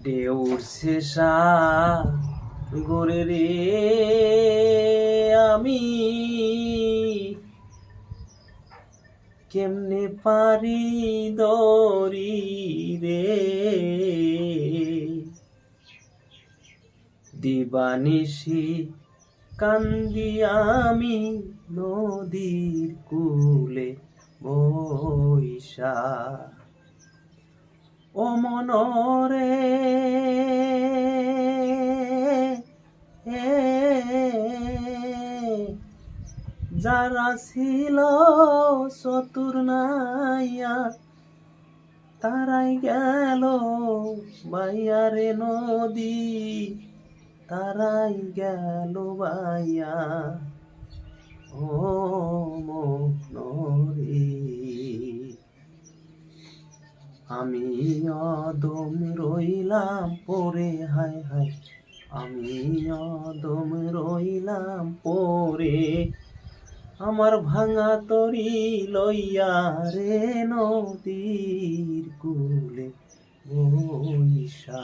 ঢেউর শেষা গরে রে আমি কেমনে পারি দরি রে দিবানিশি কান্দি আমি নদীর কূলে বৈশা ও মনরে যারা ছিল চতুর নাইয়া তারাই গেল বাইয়া রে নদী তারাই গেল বাইয়া ও মনরে আমি অদম রইলাম পরে হায় হায় আমি অদম রইলাম পরে আমার ভাঙা তরি লইয়া রে নদীর কূলে বৈশা।